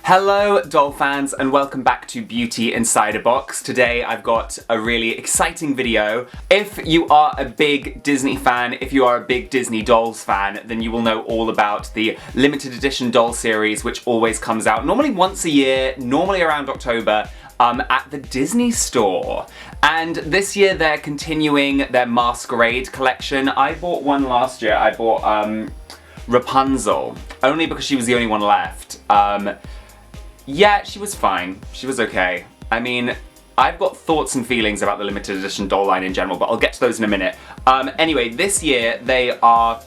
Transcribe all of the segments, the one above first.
Hello doll fans and welcome back to Beauty Inside a Box. Today I've got a really exciting video. If you are a big Disney fan, if you are a big Disney Dolls fan, then you will know all about the limited edition doll series which always comes out normally once a year, normally around October, at the Disney store. And this year they're continuing their Masquerade collection. I bought one last year. I bought Rapunzel, only because she was the only one left. Yeah, she was fine. She was okay. I mean, I've got thoughts and feelings about the limited edition doll line in general, but I'll get to those in a minute. Anyway, this year they are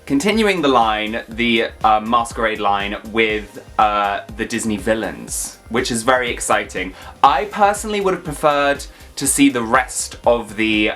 continuing the line, the Masquerade line, with the Disney villains, which is very exciting. I personally would have preferred to see the rest of the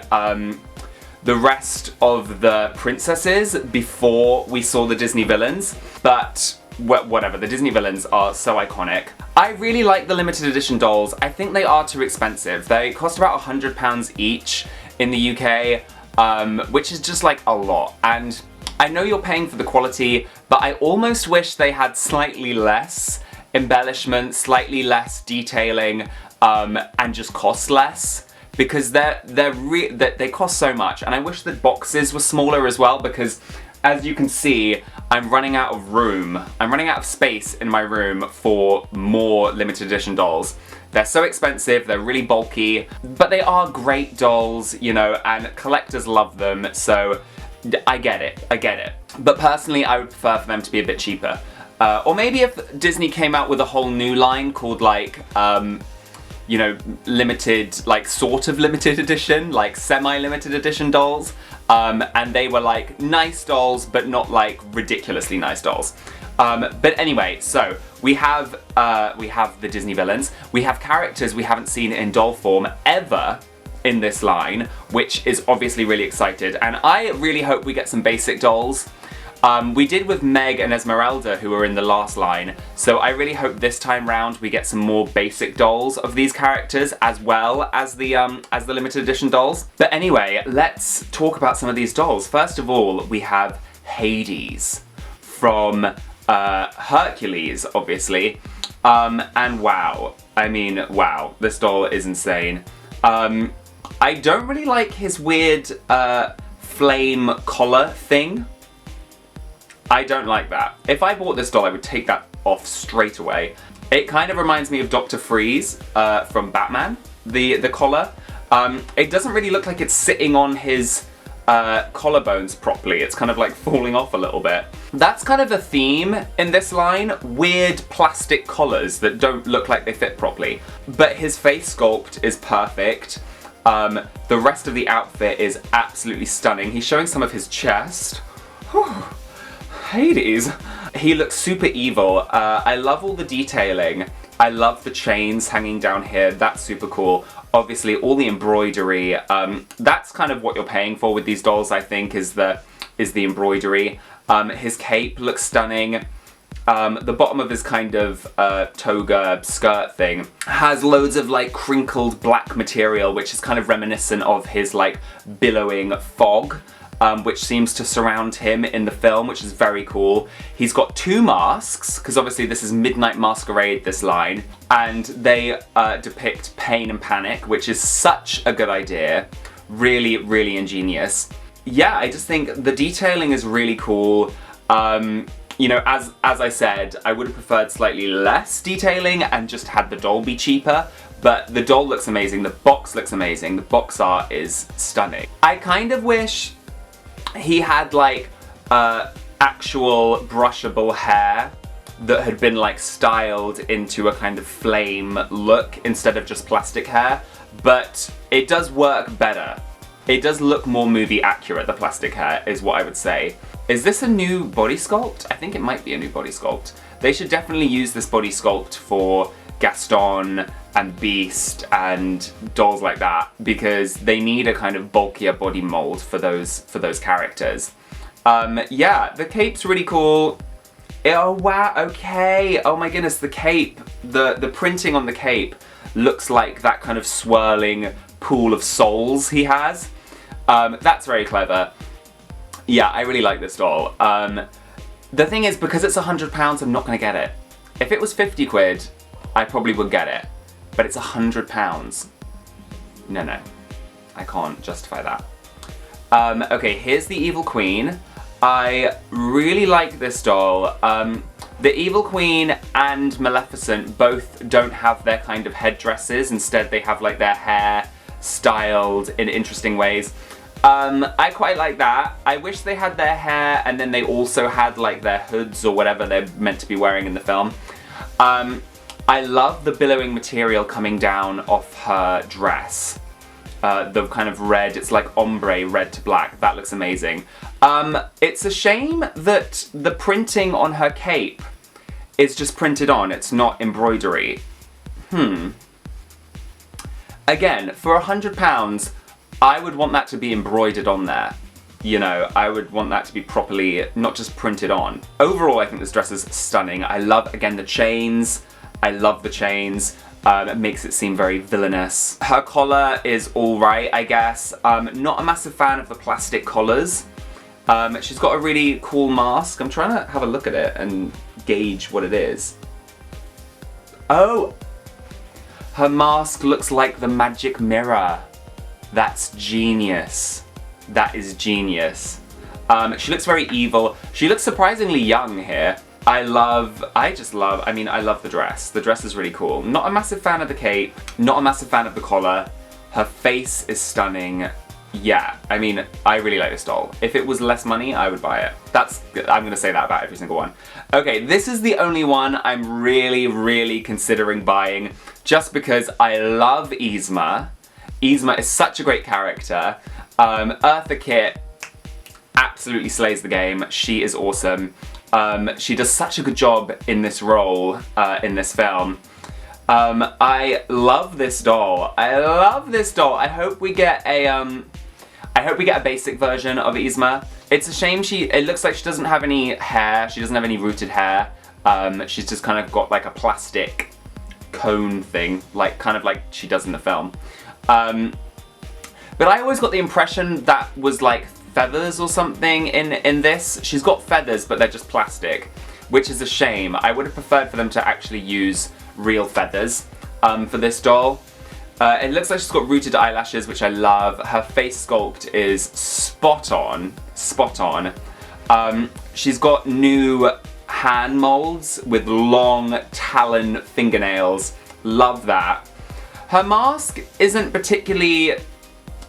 princesses before we saw the Disney villains, but whatever, the Disney villains are so iconic. I really like the limited edition dolls. I think they are too expensive. They cost about £100 each in the UK, which is just like a lot. And I know you're paying for the quality, but I almost wish they had slightly less embellishment, slightly less detailing, and just cost less. Because they cost so much, and I wish the boxes were smaller as well, because as you can see, I'm running out of room. I'm running out of space in my room for more limited edition dolls. They're so expensive, they're really bulky, but they are great dolls, you know, and collectors love them, so I get it. But personally, I would prefer for them to be a bit cheaper. Or maybe if Disney came out with a whole new line called like, you know, limited, like sort of limited edition, like semi-limited edition dolls. And they were like nice dolls, but not like ridiculously nice dolls. But anyway, so we have the Disney villains. We have characters we haven't seen in doll form ever in this line, which is obviously really excited. And I really hope we get some basic dolls. We did with Meg and Esmeralda, who were in the last line, so I really hope this time round we get some more basic dolls of these characters as well as the limited edition dolls. But anyway, let's talk about some of these dolls. First of all, we have Hades from Hercules, obviously, and wow, I mean, wow, this doll is insane. I don't really like his weird flame collar thing. I don't like that. If I bought this doll, I would take that off straight away. It kind of reminds me of Dr. Freeze from Batman, the collar. It doesn't really look like it's sitting on his collarbones properly. It's kind of like falling off a little bit. That's kind of a theme in this line, weird plastic collars that don't look like they fit properly. But his face sculpt is perfect. The rest of the outfit is absolutely stunning. He's showing some of his chest. Whew. Hades. He looks super evil. I love all the detailing. I love the chains hanging down here. That's super cool. Obviously, all the embroidery. That's kind of what you're paying for with these dolls, I think, is the embroidery. His cape looks stunning. The bottom of his kind of toga skirt thing has loads of like crinkled black material, which is kind of reminiscent of his like billowing fog. Which seems to surround him in the film, which is very cool. He's got two masks, because obviously this is Midnight Masquerade, this line, and they depict pain and panic, which is such a good idea. Really, really ingenious. Yeah, I just think the detailing is really cool. You know, as I said, I would have preferred slightly less detailing and just had the doll be cheaper, but the doll looks amazing, the box looks amazing, the box art is stunning. I kind of wish he had like actual brushable hair that had been like styled into a kind of flame look instead of just plastic hair, but it does work better. It does look more movie accurate, the plastic hair, is what I would say. Is this a new body sculpt? I think it might be a new body sculpt. They should definitely use this body sculpt for Gaston and Beast and dolls like that, because they need a kind of bulkier body mold for those characters. Yeah, the cape's really cool. Oh wow, okay. Oh my goodness, the cape, the printing on the cape looks like that kind of swirling pool of souls he has. That's very clever. Yeah, I really like this doll. The thing is, because it's £100, I'm not gonna get it. If it was 50 quid, I probably would get it. But it's £100. No, I can't justify that. Okay, here's the Evil Queen. I really like this doll. The Evil Queen and Maleficent both don't have their kind of headdresses. Instead, they have like their hair styled in interesting ways. I quite like that. I wish they had their hair and then they also had like their hoods or whatever they're meant to be wearing in the film. I love the billowing material coming down off her dress. The kind of red, it's like ombre red to black. That looks amazing. It's a shame that the printing on her cape is just printed on. It's not embroidery. Again, for £100, I would want that to be embroidered on there. You know, I would want that to be properly, not just printed on. Overall, I think this dress is stunning. I love, again, the chains. I love the chains. It makes it seem very villainous. Her collar is alright, I guess. Not a massive fan of the plastic collars. She's got a really cool mask. I'm trying to have a look at it and gauge what it is. Oh! Her mask looks like the magic mirror. That's genius. That is genius. She looks very evil. She looks surprisingly young here. I love the dress. The dress is really cool. Not a massive fan of the cape, not a massive fan of the collar. Her face is stunning. Yeah, I mean, I really like this doll. If it was less money, I would buy it. I'm gonna say that about every single one. Okay, this is the only one I'm really considering buying, just because I love Isma. Isma is such a great character. Eartha Kitt absolutely slays the game. She is awesome. She does such a good job in this role, in this film. I love this doll. I love this doll. I hope we get a basic version of Isma. It's a shame it looks like she doesn't have any hair. She doesn't have any rooted hair. She's just kind of got like a plastic cone thing, kind of like she does in the film. But I always got the impression that was like feathers or something in this. She's got feathers, but they're just plastic, which is a shame. I would have preferred for them to actually use real feathers for this doll. It looks like she's got rooted eyelashes, which I love. Her face sculpt is spot on. She's got new hand molds with long talon fingernails. Love that. Her mask isn't particularly...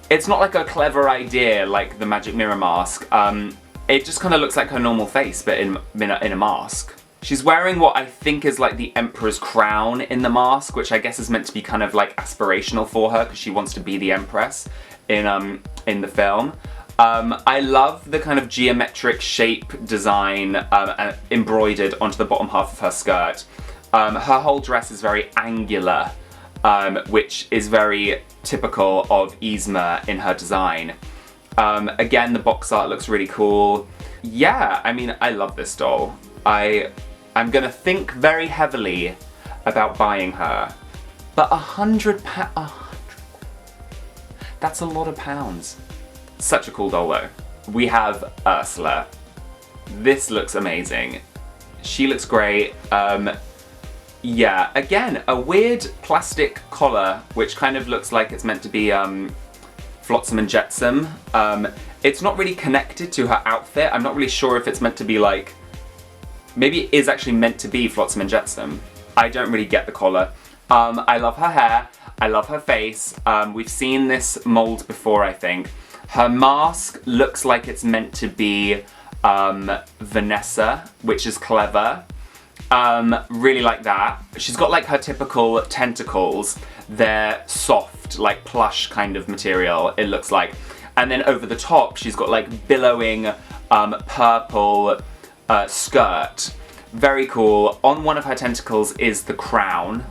It's not like a clever idea like the magic mirror mask. It just kind of looks like her normal face, but in a mask. She's wearing what I think is like the Emperor's crown in the mask, which I guess is meant to be kind of like aspirational for her because she wants to be the Empress in the film. I love the kind of geometric shape design embroidered onto the bottom half of her skirt. Her whole dress is very angular, which is very typical of Isma in her design. Again, the box art looks really cool. Yeah, I mean, I love this doll. I'm gonna think very heavily about buying her. But £100, that's a lot of pounds. Such a cool doll though. We have Ursula. This looks amazing. She looks great. Yeah, again, a weird plastic collar, which kind of looks like it's meant to be Flotsam and Jetsam. It's not really connected to her outfit. I'm not really sure if it's meant to be like... Maybe it is actually meant to be Flotsam and Jetsam. I don't really get the collar. I love her hair. I love her face. We've seen this mold before, I think. Her mask looks like it's meant to be Vanessa, which is clever. Really like that. She's got like her typical tentacles. They're soft, like plush kind of material, it looks like. And then over the top, she's got like billowing purple skirt. Very cool. On one of her tentacles is the crown.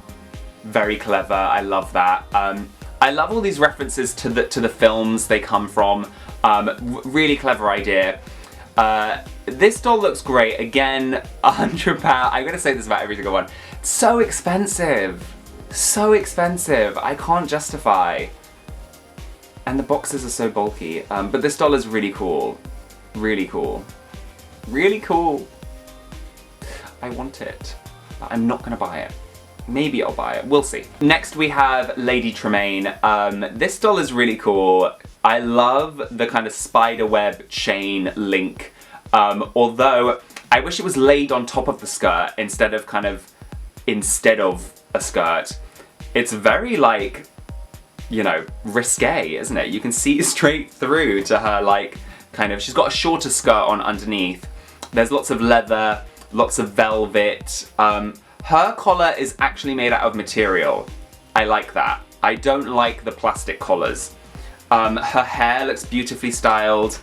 Very clever, I love that. I love all these references to the films they come from. Really clever idea. This doll looks great. Again, £100. I'm gonna say this about every single one. So expensive. So expensive. I can't justify. And the boxes are so bulky. But this doll is really cool. Really cool. Really cool. I want it. but I'm not gonna buy it. Maybe I'll buy it, we'll see. Next we have Lady Tremaine. This doll is really cool. I love the kind of spiderweb chain link, although I wish it was laid on top of the skirt instead of a skirt. It's very like, you know, risque, isn't it? You can see straight through to her, like, she's got a shorter skirt on underneath. There's lots of leather, lots of velvet. Her collar is actually made out of material. I like that. I don't like the plastic collars. Her hair looks beautifully styled.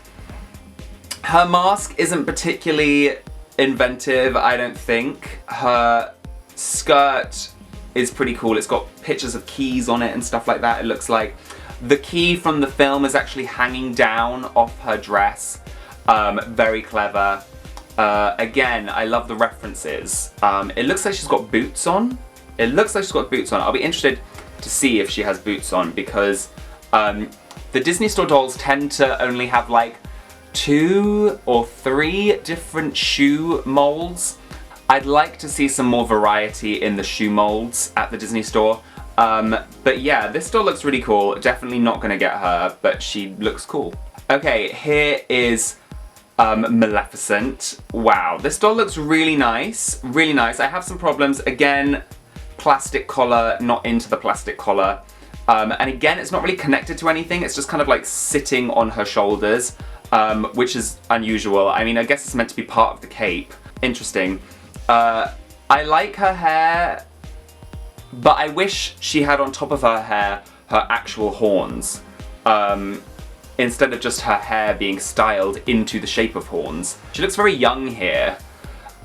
Her mask isn't particularly inventive, I don't think. Her skirt is pretty cool. It's got pictures of keys on it and stuff like that, it looks like. The key from the film is actually hanging down off her dress. Very clever. Again, I love the references. It looks like she's got boots on. I'll be interested to see if she has boots on, because the Disney Store dolls tend to only have like 2 or 3 different shoe molds. I'd like to see some more variety in the shoe molds at the Disney Store. But yeah, this doll looks really cool. Definitely not gonna get her, but she looks cool. Okay, here is Maleficent. Wow, this doll looks really nice, really nice. I have some problems. Again, plastic collar, not into the plastic collar. And again, it's not really connected to anything. It's just kind of like sitting on her shoulders, which is unusual. I mean, I guess it's meant to be part of the cape. Interesting. I like her hair, but I wish she had on top of her hair her actual horns. Instead of just her hair being styled into the shape of horns. She looks very young here.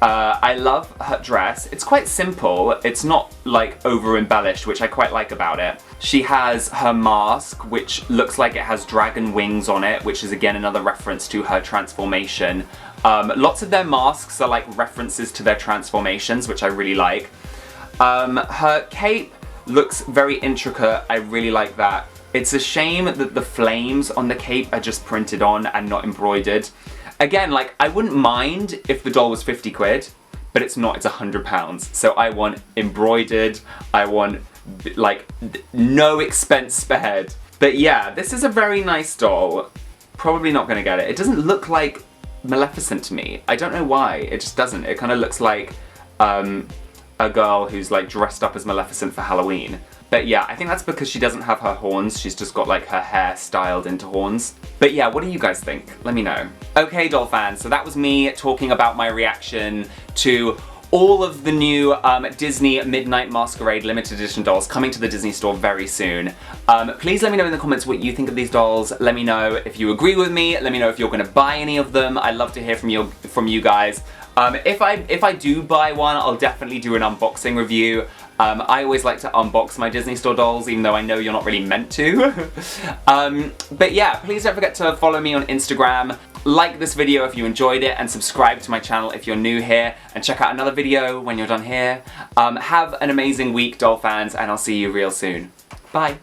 I love her dress. It's quite simple. It's not like over embellished, which I quite like about it. She has her mask, which looks like it has dragon wings on it, which is again another reference to her transformation. Lots of their masks are like references to their transformations, which I really like. Her cape looks very intricate. I really like that. It's a shame that the flames on the cape are just printed on and not embroidered. Again, like, I wouldn't mind if the doll was 50 quid, but it's not, it's £100. So I want embroidered, I want, like, no expense spared. But yeah, this is a very nice doll. Probably not gonna get it. It doesn't look like Maleficent to me. I don't know why, it just doesn't. It kind of looks like a girl who's like dressed up as Maleficent for Halloween. But yeah, I think that's because she doesn't have her horns, she's just got like her hair styled into horns. But yeah, what do you guys think? Let me know. Okay, doll fans, so that was me talking about my reaction to all of the new Disney Midnight Masquerade limited edition dolls coming to the Disney Store very soon. Please let me know in the comments what you think of these dolls. Let me know if you agree with me. Let me know if you're gonna buy any of them. I'd love to hear from you guys. If I do buy one, I'll definitely do an unboxing review. I always like to unbox my Disney Store dolls, even though I know you're not really meant to. But yeah, please don't forget to follow me on Instagram, like this video if you enjoyed it, and subscribe to my channel if you're new here, and check out another video when you're done here. Have an amazing week, doll fans, and I'll see you real soon. Bye.